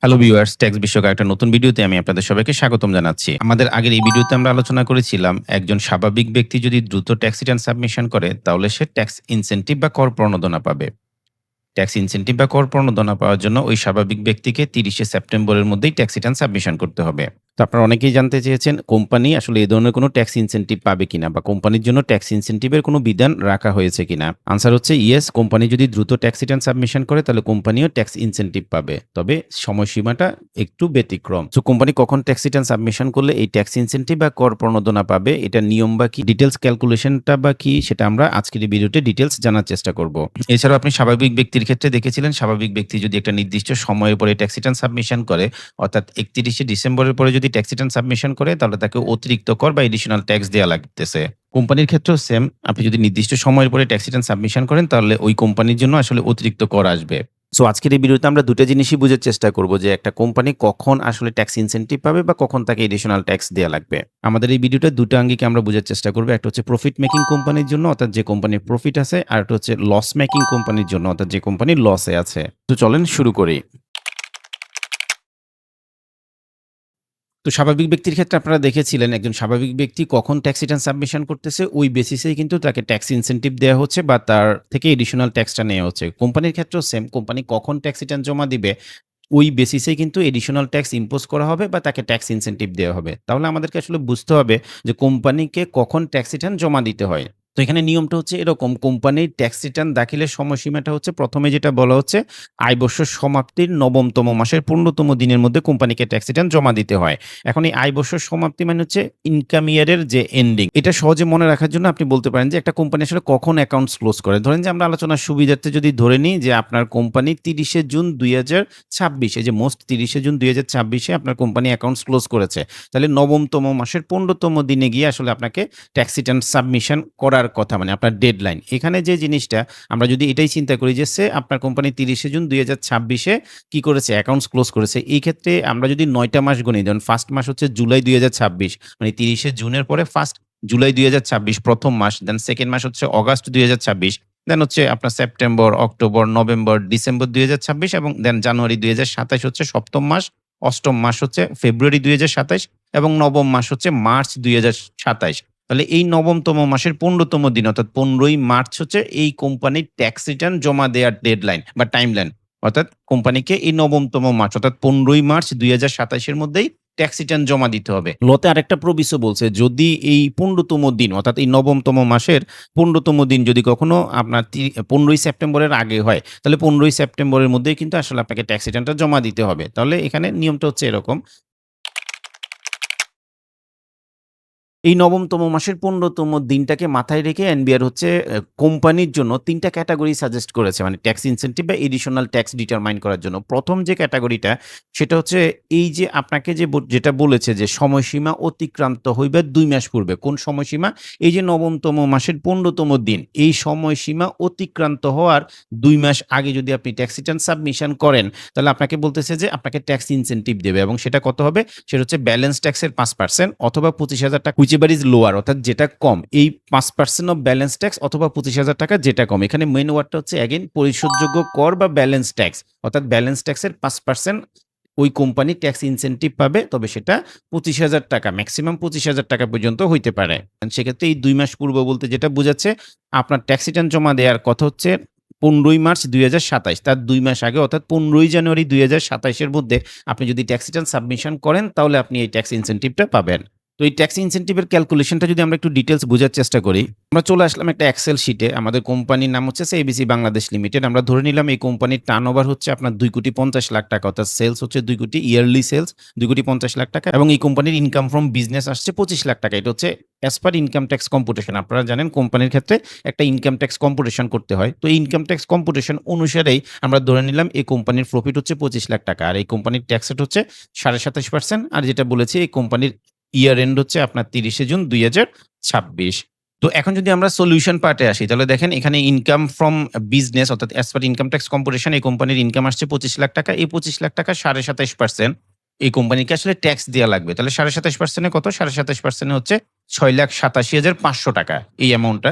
Hello viewers, tax বিষয়ক একটা নতুন ভিডিওতে আমি আপনাদের সবাইকে স্বাগতম জানাচ্ছি। আমাদের আগের এই ভিডিওতে আমরা আলোচনা করেছিলাম একজন স্বাভাবিক ব্যক্তি যদি দ্রুত ট্যাক্স রিটার্ন সাবমিশন করে তাহলে সে ট্যাক্স ইনসেনটিভ বা কর প্রণোদনা পাবে। ট্যাক্স ইনসেনটিভ বা কর প্রণোদনা পাওয়ার জন্য ওই স্বাভাবিক ব্যক্তিকে ৩০শে সেপ্টেম্বরের মধ্যেই ট্যাক্স রিটার্ন সাবমিশন করতে হবে। তো আপনারা অনেকেই জানতে চেয়েছেন কোম্পানি আসলে এই ধরনের কোনো ট্যাক্স ইনসেনটিভ পাবে কিনা বা কোম্পানির জন্য ট্যাক্স ইনসেনটিভের কোনো বিধান রাখা হয়েছে কিনা। আনসার হচ্ছে ইয়েস, কোম্পানি যদি দ্রুত ট্যাক্স রিটার্ন সাবমিশন করে তাহলে কোম্পানিও ট্যাক্স ইনসেনটিভ পাবে, তবে সময়সীমাটা একটু ব্যতিক্রম। তো কোম্পানি কখন ট্যাক্স রিটার্ন সাবমিশন করলে এই ট্যাক্স ইনসেনটিভ বা কর প্রণোদনা পাবে, এটা নিয়ম বা কি, ডিটেলস ক্যালকুলেশনটা বা কি, সেটা আমরা আজকের এই ভিডিওতে ডিটেলস জানার চেষ্টা করব। এছাড়াও আপনি স্বাভাবিক ব্যক্তির ক্ষেত্রে দেখেছিলেন, স্বাভাবিক ব্যক্তি যদি একটা নির্দিষ্ট সময়ের পরে ট্যাক্স রিটার্ন সাবমিশন করে, অর্থাৎ ৩১শে ডিসেম্বরের পরে যদি ট্যাক্স রিটার্ন সাবমিশন করে তাহলে তাকে অতিরিক্ত কর বা এডিশনাল ট্যাক্স দেয়া লাগতেছে। কোম্পানির ক্ষেত্রেও সেম, আপনি যদি নির্দিষ্ট সময়ের পরে ট্যাক্স রিটার্ন সাবমিশন করেন তাহলে ওই কোম্পানির জন্য আসলে অতিরিক্ত কর আসবে। সো আজকের এই ভিডিওতে আমরা ২ টা জিনিসই বুঝার চেষ্টা করব যে একটা কোম্পানি কখন আসলে ট্যাক্স ইনসেনটিভ পাবে বা কখন তাকে এডিশনাল ট্যাক্স দেয়া লাগবে। আমাদের এই ভিডিওটা ২ টা আঙ্গিকে আমরা বুঝার চেষ্টা করব। একটা হচ্ছে প্রফিট মেকিং কোম্পানির জন্য, অর্থাৎ যে কোম্পানির প্রফিট আছে, আর একটা হচ্ছে লস মেকিং কোম্পানির জন্য, অর্থাৎ যে কোম্পানি লসে আছে। তো চলেন শুরু করি। তো স্বাভাবিক ব্যক্তির ক্ষেত্রে আপনারা দেখেছিলেন একজন স্বাভাবিক ব্যক্তি কখন ট্যাক্স রিটার্ন সাবমিশন করতেছে ওই বেসিসেই কিন্তু তাকে ট্যাক্স ইনসেনটিভ দেয়া হচ্ছে বা তার থেকে এডিশনাল ট্যাক্সটা নেয়া হচ্ছে। কোম্পানির ক্ষেত্রেও সেম, কোম্পানি কখন ট্যাক্স রিটার্ন জমা দিবে ওই বেসিসেই কিন্তু এডিশনাল ট্যাক্স ইম্পোজ করা হবে বা তাকে ট্যাক্স ইনসেনটিভ দেওয়া হবে। তাহলে আমাদেরকে আসলে বুঝতে হবে যে কোম্পানিকে কখন ট্যাক্স রিটার্ন জমা দিতে হয়। তো এখানে নিয়মটা হচ্ছে এরকম, কোম্পানির ট্যাক্স রিটার্ন দাখিলের সময়সীমাটা হচ্ছে, প্রথমে যেটা বলা হচ্ছে, আয় বৎসর সমাপ্তির নবমতম মাসের ১৫তম দিনের মধ্যে কোম্পানিকে ট্যাক্স রিটার্ন জমা দিতে হয়। এখন এই আয় বৎসর সমাপ্তি মানে হচ্ছে ইনকাম ইয়ারের যে এন্ডিং। এটা সহজে মনে রাখার জন্য আপনি বলতে পারেন যে একটা কোম্পানি আসলে কখন অ্যাকাউন্টস ক্লোজ করে। ধরেন যে আমরা আলোচনার সুবিধার্থে যদি ধরে নিই যে আপনার কোম্পানি ৩০শে জুন ২০২৬, এই যে মোস্ট ৩০শে জুন ২০২৬ আপনার কোম্পানি অ্যাকাউন্টস ক্লোজ করেছে। তাহলে নবমতম মাসের ১৫তম দিনে গিয়ে আসলে আপনাকে ট্যাক্স রিটার্ন সাবমিশন করার কথা, মানে আপনার ডেডলাইন। এখানে যে জিনিসটা আমরা যদি এটাই চিন্তা করি যে আপনার কোম্পানি ৩০শে জুন ২০২৬ কি করেছে, অ্যাকাউন্টস ক্লোজ করেছে। এই ক্ষেত্রে আমরা যদি ৯ টা মাস গুনি, যেমন ফার্স্ট মাস হচ্ছে জুলাই ২০২৬, মানে ৩০শে জুনের পরে ফার্স্ট জুলাই ২০২৬ প্রথম মাস, দেন সেকেন্ড মাস হচ্ছে অগাস্ট ২০২৬, দেন হচ্ছে আপনার সেপ্টেম্বর, অক্টোবর, নভেম্বর, ডিসেম্বর ২০২৬ এবং দেন জানুয়ারি ২০২৭ হচ্ছে সপ্তম মাস, অষ্টম মাস হচ্ছে ফেব্রুয়ারি ২০২৭ এবং নবম মাস হচ্ছে মার্চ ২০২৭। তাহলে এই নবমতম মাসের ১৫তম দিন অর্থাৎ ১৫ই মার্চ হচ্ছে এই কোম্পানির ট্যাক্স রিটার্ন জমা দেওয়ার ডেডলাইন বা টাইমলাইন। অর্থাৎ কোম্পানিকে এই নবমতম মার্চ অর্থাৎ ১৫ই মার্চ ২০২৭ এর মধ্যেই ট্যাক্স রিটার্ন জমা দিতে হবে। লতে আরেকটা প্রভিসও বলছে, যদি এই ১৫তম দিন অর্থাৎ এই নবমতম মাসের ১৫তম দিন যদি কখনো আপনার ১৫ই সেপ্টেম্বরের আগে হয়, তাহলে ১৫ই সেপ্টেম্বরের মধ্যেই কিন্তু আসলে আপনাকে ট্যাক্স রিটার্নটা জমা দিতে হবে। তাহলে এখানে নিয়মটা হচ্ছে এরকম, এই নবমতম মাসের ১৫তম দিনটাকে মাথায় রেখে এনবিআর হচ্ছে কোম্পানির জন্য ৩ টা ক্যাটেগরি সাজেস্ট করেছে, মানে ট্যাক্স ইনসেনটিভ বা এডিশনাল ট্যাক্স ডিটারমাইন করার জন্য। ১ম যে ক্যাটেগরিটা সেটা হচ্ছে এই যে আপনাকে যেটা বলেছে যে সময়সীমা অতিক্রান্ত হইবে ২ মাস পূর্বে। কোন সময়সীমা? এই যে নবমতম মাসের ১৫তম দিন, এই সময়সীমা অতিক্রান্ত হওয়ার ২ মাস আগে যদি আপনি ট্যাক্স রিটার্ন সাবমিশন করেন, তাহলে আপনাকে বলতেছে যে আপনাকে ট্যাক্স ইনসেনটিভ দেবে এবং সেটা কত হবে? সেটা হচ্ছে ব্যালেন্স ট্যাক্সের 5% অথবা ৳২৫,০০০, হুইচএভার ইজ লোয়ার, অর্থাৎ যেটা কম। এই 5% অফ ব্যালেন্স ট্যাক্স অথবা ৳২৫,০০০ যেটা কম। এখানে মেইন ওয়ার্ডটা হচ্ছে অ্যাগেইন পরিশোধযোগ্য কর বা ব্যালেন্স ট্যাক্স। অর্থাৎ ব্যালেন্স ট্যাক্সের 5% ওই কোম্পানি ট্যাক্স ইনসেনটিভ পাবে, তবে সেটা ৳২৫,০০০, ম্যাক্সিমাম ৳২৫,০০০ পর্যন্ত হইতে পারে। সেক্ষেত্রে এই ২ মাস পূর্ব বলতে যেটা বোঝাচ্ছে, আপনার ট্যাক্স রিটার্ন জমা দেওয়ার কথা হচ্ছে ১৫ই মার্চ ২০২৭, তার ২ মাস আগে অর্থাৎ ১৫ই জানুয়ারি ২০২৭ এর মধ্যে আপনি যদি ট্যাক্স রিটার্ন সাবমিশন করেন তাহলে আপনি এই ট্যাক্স ইনসেনটিভটা পাবেন। তো এই ট্যাক্স ইনসেনটিভের ক্যালকুলেশনটা যদি আমরা একটু ডিটেইলস বোঝার চেষ্টা করি, আমরা চলে আসলাম একটা এক্সেল শিটে। আমাদের কোম্পানির নাম হচ্ছে এবিসি বাংলাদেশ লিমিটেড। আমরা ধরে নিলাম এই কোম্পানির টার্নওভার হচ্ছে আপনার ৳২,৫০,০০,০০০, অর্থাৎ সেলস হচ্ছে ২ কোটি, ইয়ারলি সেলস ৳২,৫০,০০,০০০ এবং এই কোম্পানির ইনকাম ফ্রম বিজনেস আসছে ৳২৫,০০,০০০। এটা হচ্ছে অ্যাজ পার ইনকাম ট্যাক্স কম্পুটেশন। আপনারা জানেন কোম্পানির ক্ষেত্রে একটা ইনকাম ট্যাক্স কম্পুটেশন করতে হয়। তো এই ইনকাম ট্যাক্স কম্পুটেশন অনুসারেই আমরা ধরে নিলাম এই কোম্পানির প্রফিট হচ্ছে ৳২৫,০০,০০০ আর এই কোম্পানির ট্যাক্স রেট হচ্ছে ২৭.৫%। আর যেটা বলেছি এই কোম্পানির ইয়ার এন্ড হচ্ছে আপনার ৩০শে জুন ২০২৬। তো এখন যদি আমরা সলিউশন পার্টে আসি, তাহলে দেখেন এখানে ইনকাম ফ্রম বিজনেস অর্থাৎ অ্যাজ পার ইনকাম ট্যাক্স কম্পুটেশন এই কোম্পানির ইনকাম আসছে ৳২৫,০০,০০০। এই ৳২৫,০০,০০০ ২৭.৫% এই কোম্পানিকে আসলে ট্যাক্স দেয়া লাগবে। তাহলে ২৭.৫% এ কত? ২৭.৫% এ হচ্ছে ৳৬,৮৭,৫০০ এই অ্যামাউন্টটা।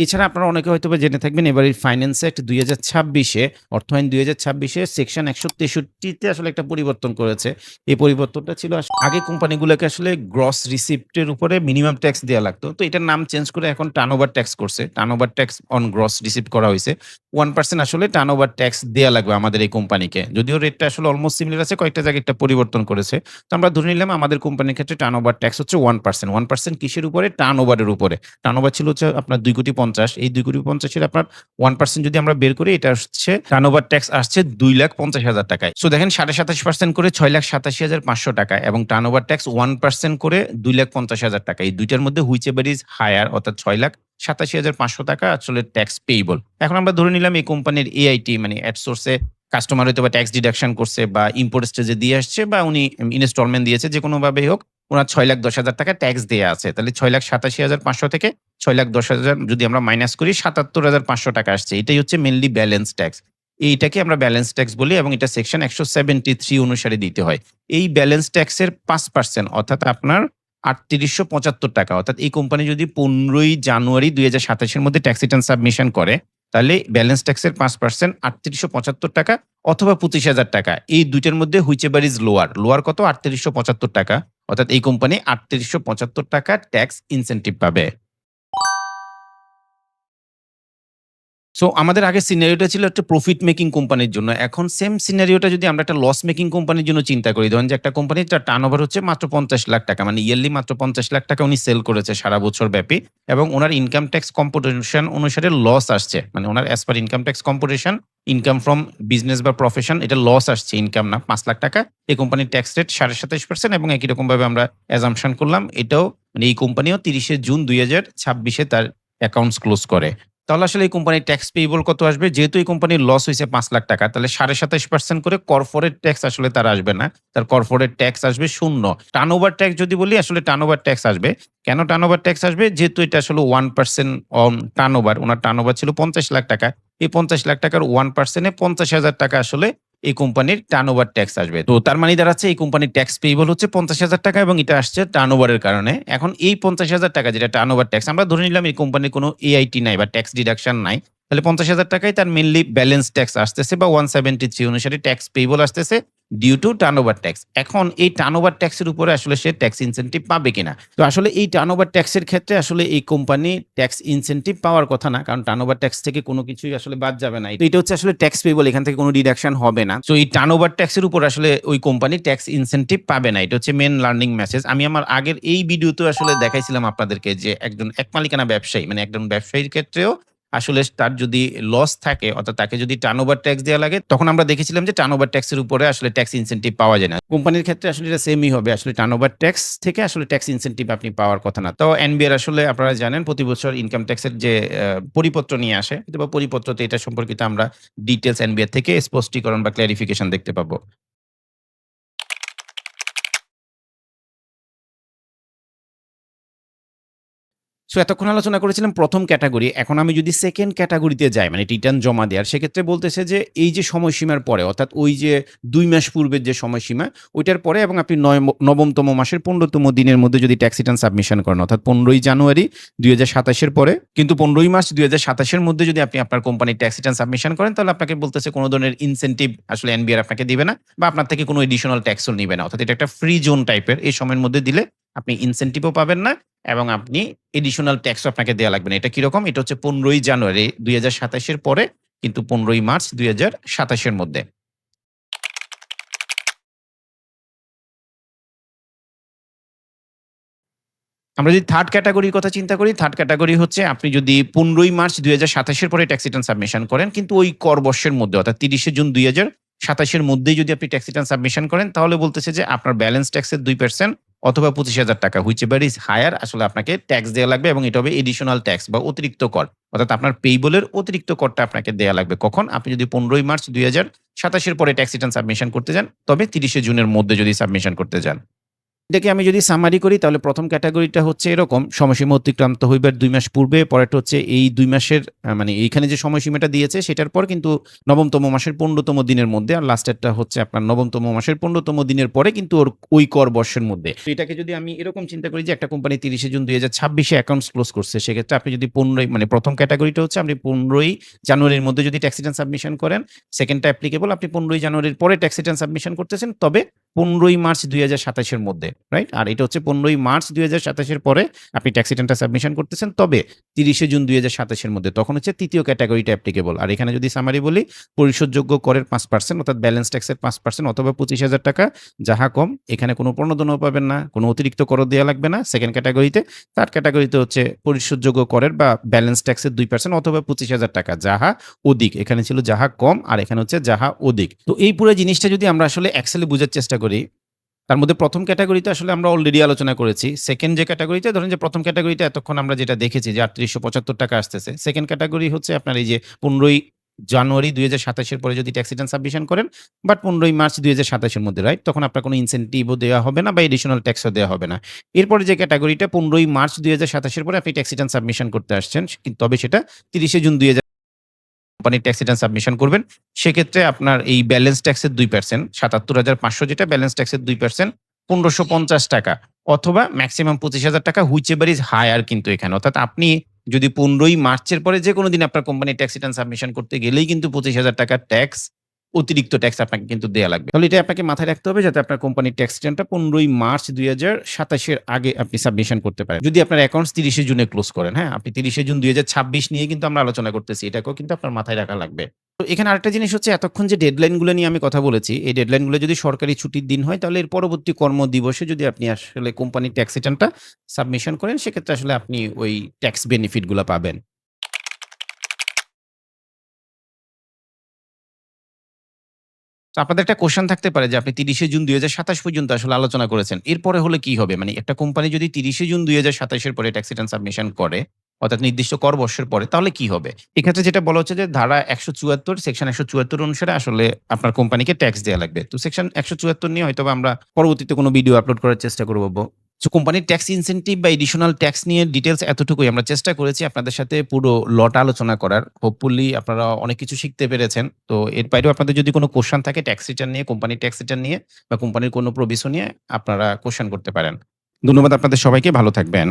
এছাড়া আপনারা অনেকে হয়তোবা জেনে থাকবেন এবারের ফাইন্যান্স অ্যাক্ট ২০২৬ এ অর্থায়ন ২০২৬ এ সেকশন ১৬৩ তে আসলে একটা পরিবর্তন করেছে। এই পরিবর্তনটা ছিল আগে কোম্পানিগুলোকে আসলে গ্রস রিসিপ্ট এর উপরে মিনিমাম ট্যাক্স দেয়া লাগতো। তো এটার নাম চেঞ্জ করে এখন টার্নওভার ট্যাক্স করছে। Turnover tax on gross receipt করা হইছে। 1% আসলে টার্নওভার ট্যাক্স দেয়া লাগবে আমাদের এই কোম্পানিকে। যদিও রেটটা আসলে অলমোস্ট সিমিলার আছে, কয়েকটা জায়গায় একটা পরিবর্তন করেছে। তো আমরা ধরে নিলাম আমাদের কোম্পানির ক্ষেত্রে টার্নওভার ট্যাক্স হচ্ছে 1%। 1% কিসের উপরে? টার্নওভারের উপরে। টার্নওভার ছিল হচ্ছে আপনার ২,৫০,০০,০০০। এই ২,৫০,০০০ এর আপনার 1% যদি আমরা বের করি, এটা হচ্ছে টার্নওভার ট্যাক্স আসছে ৳২,৫০,০০০ টাকায়। সো দেখেন ২৭.৫% করে ৳৬,৮৭,৫০০ টাকা এবং টার্নওভার ট্যাক্স 1% করে ৳২,৫০,০০০ টাকা। এই ২ টার মধ্যে হুইচ এভার ইস হায়ার অর্থাৎ ৳৬,৮৭,৫০০ টাকা আসলে ট্যাক্স পেয়েবল। এখন আমরা ধরে নিলাম এই কোম্পানির এআইটি মানে এট সোর্স এ কাস্টমার হয়তোবা ট্যাক্স ডিডাকশন করছে বা ইম্পোর্ট স্টেজে দিয়ে আসছে বা উনি ইনস্টলমেন্ট দিয়েছে, যেকোনোভাবেই হোক উনার ৳৬,১০,০০০ টাকা ট্যাক্স দেয়া আছে। তাহলে ৳৬,৮৭,৫০০ থেকে ৳৬,১০,০০০ যদি আমরা মাইনাস করি ৳৭৭,৫০০ টাকা আসছে। এটাই হচ্ছে মেইনলি ব্যালেন্স ট্যাক্স। এইটাকে আমরা ব্যালেন্স ট্যাক্স বলি এবং এটা সেকশন ১৭৩ অনুসারে দিতে হয়। এই ব্যালেন্স ট্যাক্সের ৫% অর্থাৎ আপনার ৳৩৮৭৫ টাকা। অর্থাৎ এই কোম্পানি যদি ১৫ই জানুয়ারি ২০২৭ এর মধ্যে ট্যাক্স রিটার্ন সাবমিশন করে, তাহলে ব্যালেন্স ট্যাক্সের ৫% ৳৩৮৭৫ টাকা অথবা ৳২৫,০০০ টাকা। এই ২ টার মধ্যে which ever is lower. Lower কত? ৳৩৮৭৫ টাকা। অর্থাৎ এই কোম্পানি ৳৩৮৭৫ টাকা ট্যাক্স ইনসেনটিভ পাবে। সো আমাদের আগের সিনারিওটা ছিল একটা প্রফিট মেকিং কোম্পানির জন্য। এখন সেম সিনারিওটা যদি আমরা একটা লস মেকিং কোম্পানির জন্য চিন্তা করি। ধরেন যে একটা কোম্পানির তার টার্নওভার হচ্ছে মাত্র ৳৫০,০০,০০০ টাকা। মানে ইয়ারলি মাত্র ৳৫০,০০,০০০ টাকা উনি সেল করেছে সারা বছর ব্যাপী এবং উনার ইনকাম ট্যাক্স কম্পুটেশন অনুসারে লস আসছে। মানে উনার as per income tax computation, income from business বা প্রফেশন এটা লস আসছে, ইনকাম না, ৳৫,০০,০০০ টাকা। এই কোম্পানির ট্যাক্স রেট ২৭.৫% এবং একই রকমভাবে আমরা অ্যাজাম্পশন করলাম এটাও মানে এই কোম্পানিও ৩০ জুন ২০২৬ এ তার অ্যাকাউন্টস ক্লোজ করে। তাহলে আসলে এই কোম্পানির ট্যাক্স পেয়েবল কত আসবে? যেহেতু এই কোম্পানির লস হইছে ৳৫,০০,০০০ তাহলে ২৭.৫% করে কর্পোরেট ট্যাক্স আসলে তার আসবে না। তার কর্পোরেট ট্যাক্স আসবে ০। টার্নওভার ট্যাক্স যদি বলি, আসলে টার্নওভার ট্যাক্স আসবে। কেন টার্নওভার ট্যাক্স আসবে? যেহেতু এটা আসলে 1% অন টার্নওভার, উনার টার্নওভার ছিল ৳৫০,০০,০০০ এই ৳৫০,০০,০০০ র 1% এ ৳৫০,০০০ আসলে এই কোম্পানির টার্নওভার ট্যাক্স আসবে। তো তার মানে দাঁড়াচ্ছে এই কোম্পানির ট্যাক্স পেয়েবল হচ্ছে ৳৫০,০০০ এবং এটা আসছে টার্নওভারের কারণে। এখন এই ৳৫০,০০০ যেটা টার্নওভার ট্যাক্স, আমরা ধরে নিলাম এই কোম্পানির কোনো এআইটি নাই বা ট্যাক্স ডিডাকশন নাই। তাহলে ৳৫০,০০০ তার মেইনলি ব্যালেন্স ট্যাক্স আসতেছে বা 173 অনুসারে ট্যাক্স পেয়েবল আসতেছে ডিউ টু টার্নওভার ট্যাক্স। এখন এই টার্নওভার ট্যাক্সের উপরে আসলে সে ট্যাক্স ইনসেনটিভ পাবে কিনা? তো আসলে এই টার্নওভার ট্যাক্সের ক্ষেত্রে আসলে এই কোম্পানি ট্যাক্স ইনসেনটিভ পাওয়ার কথা না। কারণ টার্নওভার ট্যাক্স থেকে কোনো কিছুই আসলে বাদ যাবে না। তো এটা হচ্ছে আসলে ট্যাক্স পেয়েবল, এখান থেকে কোনো ডিডাকশন হবে না। সো এই টার্নওভার ট্যাক্সের উপর আসলে ওই কোম্পানি ট্যাক্স ইনসেনটিভ পাবে না। এটা হচ্ছে মেইন লার্নিং মেসেজ। আমি আমার আগের এই ভিডিওতেও আসলে দেখাইছিলাম আপনাদেরকে যে একজন এক মালিকানা ব্যবসায়ী মানে একজন ব্যবসায়ীর ক্ষেত্রেও আসলে তার যদি লস থাকে অর্থাৎ তাকে যদি টার্নওভার ট্যাক্স দেয়া লাগে, তখন আমরা দেখেছিলাম যে টার্নওভার ট্যাক্সের উপরে আসলে ট্যাক্স ইনসেনটিভ পাওয়া যায় না। কোম্পানির ক্ষেত্রে আসলে এটা সেমই হবে। আসলে টার্নওভার ট্যাক্স থেকে আসলে ট্যাক্স ইনসেনটিভ আপনি পাওয়ার কথা না। তো এনবিআর আসলে আপনারা জানেন প্রতি বছর ইনকাম ট্যাক্সের যে পরিপত্র নিয়ে আসে, বা পরিপত্রতে এটা সম্পর্কিত আমরা ডিটেইলস এনবিআর থেকে স্পষ্টীকরণ বা ক্লারিফিকেশন দেখতে পাবো। সো এতক্ষণ আলোচনা করেছিলাম ১ম ক্যাটেগরি। এখন আমি যদি 2nd ক্যাটেগরিতে যাই মানে রিটার্ন জমা দেওয়ার, সেক্ষেত্রে বলতেছে যে এই যে সময়সীমার পরে অর্থাৎ ওই যে ২ মাস পূর্বের যে সময়সীমা ওইটার পরে এবং আপনি ৯তম মাসের ১৫তম দিনের মধ্যে যদি ট্যাক্স রিটার্ন সাবমিশন করেন অর্থাৎ ১৫ই জানুয়ারি ২০২৭ এর পরে কিন্তু ১৫ই মার্চ ২০২৭ এর মধ্যে যদি আপনি আপনার কোম্পানির ট্যাক্স রিটার্ন সাবমিশন করেন, তাহলে আপনাকে বলতেছে কোন ধরনের ইনসেনটিভ আসলে এনবিআর আপনাকে দিবে না বা আপনার থেকে কোনো এডিশনাল ট্যাক্সও নিবে না। অর্থাৎ এটা একটা ফ্রি জোন টাইপের। এই সময়ের মধ্যে দিলে আপনি ইনসেনটিভও পাবেন না এবং আপনি এডিশনাল ট্যাক্সও আপনাকে দেয়া লাগবে না। এটা কিরকম? এটা হচ্ছে ১৫ই জানুয়ারি ২০২৭ এর পরে কিন্তু ১৫ই মার্চ ২০২৭ এর মধ্যে। আমরা যদি 3rd ক্যাটেগরির কথা চিন্তা করি, 3rd ক্যাটেগরি হচ্ছে আপনি যদি ১৫ই মার্চ ২০২৭ এর পরে ট্যাক্স রিটার্ন সাবমিশন করেন কিন্তু ওই কর বর্ষের মধ্যে অর্থাৎ ৩০শে জুন ২০২৭ এর মধ্যেই যদি আপনি ট্যাক্স রিটার্ন সাবমিশন করেন, তাহলে বলতেছে যে আপনার ব্যালেন্স ট্যাক্সের 2% অথবা ৳২৫,০০০ হুইচ এভার ইস হায়ার আসলে আপনাকে ট্যাক্স দেয়া লাগবে এবং এটা হবে এডিশনাল ট্যাক্স বা অতিরিক্ত কর। অর্থাৎ আপনার পেয়েবল এর অতিরিক্ত করটা আপনাকে দেয়া লাগবে। কখন? আপনি যদি ১৫ই মার্চ ২০২৭ এর পরে ট্যাক্স রিটার্ন সাবমিশন করতে যান, তবে ৩০শে জুনের মধ্যে যদি সাবমিশন করতে যান। এটাকে আমি যদি সামারি করি তাহলে প্রথম ক্যাটাগরিটা হচ্ছে এরকম, সময়সীমা অতিক্রান্ত হইবার ২ মাস পূর্বে, পরেরটা হচ্ছে এই ২ মাসের মানে এইখানে যে সময়সীমাটা দিয়েছে সেটার পর কিন্তু নবমতম মাসের ১৫তম দিনের মধ্যে, আর লাস্টেরটা হচ্ছে আপনার নবমতম মাসের ১৫তম দিনের পরে কিন্তু ওই কর বর্ষের মধ্যে। তো এটাকে যদি আমি এরকম চিন্তা করি যে একটা কোম্পানি ৩০ জুন ২০২৬ এ অ্যাকাউন্টস ক্লোজ করছে, সেক্ষেত্রে আপনি যদি ১৫ মানে প্রথম ক্যাটাগরিটা হচ্ছে আপনি ১৫ জানুয়ারির মধ্যে যদি ট্যাক্স রিটার্ন সাবমিশন করেন, সেকেন্ডটা অ্যাপ্লিকেবল আপনি ১৫ জানুয়ারির পরে ট্যাক্স রিটার্ন সাবমিশন করতেছেন, তবে ১৫ মার্চ ২০২৭ এর মধ্যে, রাইট? আর এটা হচ্ছে ১৫ মার্চ ২০২৭ এর পরে আপনি ট্যাক্স রিটার্নটা সাবমিশন করতেছেন, তবে ৩০ জুন ২০২৭ এর মধ্যে। তখন হচ্ছে ৩য় ক্যাটেগরিটা অ্যাপ্লিকেবল। আর এখানে যদি সামারি বলি, পরিশোধযোগ্য করের ৫% অর্থাৎ ব্যালেন্স ট্যাক্সের ৫% অথবা ৳২৫,০০০, যাহা কম। এখানে কোনো প্রণোদনাও পাবেন না, কোনো অতিরিক্ত করও দেয়া লাগবে না সেকেন্ড ক্যাটেগরিতে। থার্ড ক্যাটেগরিতে হচ্ছে পরিশোধযোগ্য করের বা ব্যালেন্স ট্যাক্সের ২% অথবা ৳২৫,০০০, যাহা অধিক। এখানে ছিল যাহা কম, আর এখানে হচ্ছে যাহা অধিক। তো এই পুরো জিনিসটা যদি আমরা আসলে এক্সেলে বুঝার চেষ্টা করি, তার মধ্যে প্রথম ক্যাটেগরিতে আসলে আমরা অলরেডি আলোচনা করেছি। সেকেন্ড যে ক্যাটেগরিতে, ধরেন যে প্রথম ক্যাটেগরিতে এতক্ষণ আমরা যেটা দেখেছি যে ৳৩৮৭৫ আসতেছে। সেকেন্ড ক্যাটেগরি হচ্ছে আপনার এই যে ১৫ জানুয়ারি ২০২৭ এর পরে যদি ট্যাক্স রিটার্ন সাবমিশন করেন, বাট ১৫ মার্চ ২০২৭ এর মধ্যে, রাইট? তখন আপনার কোনো ইনসেনটিভও দেওয়া হবে না বা এডিশনাল ট্যাক্সও দেওয়া হবে না। এরপরে যে ক্যাটেগরিটা ১৫ মার্চ ২০২৭ এর পরে আপনি ট্যাক্স রিটার্ন সাবমিশন করতে আসছেন, তবে সেটা ৩০ জুন কোম্পানির ট্যাক্স রিটার্ন সাবমিশন করবেন। সেক্ষেত্রে আপনার এই ব্যালেন্স ট্যাক্সের ২%, ৭৭,৫০০ যেটা ব্যালেন্স ট্যাক্সের ২%, ৳১৫৫০ অথবা মেক্সিমাম ৳২৫,০০০, হুইচ এভার ইস হায়ার কিন্তু এখানে। অর্থাৎ আপনি যদি ১৫ মার্চের পরে যেকোনো দিন আপনার কোম্পানির ট্যাক্স রিটার্ন সাবমিশন করতে গেলেই কিন্তু ৳২৫,০০০ ট্যাক্স, অতিরিক্ত ট্যাক্স আপনাকে কিন্তু দেয়া লাগবে। তাহলে এটা আপনাকে মাথায় রাখতে হবে যাতে আপনার কোম্পানির ট্যাক্স রিটার্নটা ১৫ মার্চ ২০২৭ এর আগে আপনি সাবমিশন করতে পারেন। যদি আপনার অ্যাকাউন্টস ৩০ জুনে ক্লোজ করেন, হ্যাঁ? আপনি ৩০ জুন ২০২৬ নিয়ে কিন্তু আমরা আলোচনা করতেছি। এটাকেও কিন্তু আপনার মাথায় রাখা লাগবে। তো এখানে আরেকটা জিনিস হচ্ছে, এতক্ষণ যে ডেডলাইন গুলো নিয়ে আমি কথা বলেছি, এই ডেডলাইন গুলো যদি সরকারি ছুটির দিন হয় তাহলে এর পরবর্তী কর্মদিবসে যদি আপনি আসলে কোম্পানির ট্যাক্স রিটার্নটা সাবমিশন করেন, সেক্ষেত্রে আসলে আপনি ওই ট্যাক্স বেনিফিট গুলা পাবেন। তো আপনাদের একটা কোয়েশ্চেন থাকতে পারে যে আপনি ৩০ জুন ২০২৭ পর্যন্ত আসলে আলোচনা করেছেন। এরপরে হলে কি হবে? মানে একটা কোম্পানি যদি ৩০ জুন ২০২৭ এর পরে ট্যাক্স রিটার্ন সাবমিশন করে, অর্থাৎ নির্দিষ্ট কর বর্ষের পরে, তাহলে কি হবে? এক্ষেত্রে যেটা বলা হচ্ছে যে ধারা ১৭৪, সেকশন ১৭৪ অনুসারে আসলে আপনার কোম্পানিকে ট্যাক্স দেয়া লাগবে। তো সেকশন ১৭৪ নিয়ে হয়তোবা আমরা পরবর্তীতে কোনো ভিডিও আপলোড করার চেষ্টা করব। সো কোম্পানির ট্যাক্স ইনসেনটিভ বা এডিশনাল ট্যাক্স নিয়ে ডিটেইলস এতটুকুই। আমরা চেষ্টা করেছি আপনাদের সাথে পুরো লটা আলোচনা করার। হোপফুলি আপনারা অনেক কিছু শিখতে পেরেছেন। তো এর বাইরেও আপনাদের যদি কোনো কোয়েশ্চেন থাকে ট্যাক্স রিটার্ন নিয়ে, কোম্পানির ট্যাক্স রিটার্ন নিয়ে বা কোম্পানির কোনো প্রভিশন নিয়ে, আপনারা কোয়েশ্চেন করতে পারেন। ধন্যবাদ আপনাদের সবাইকে। ভালো থাকবেন।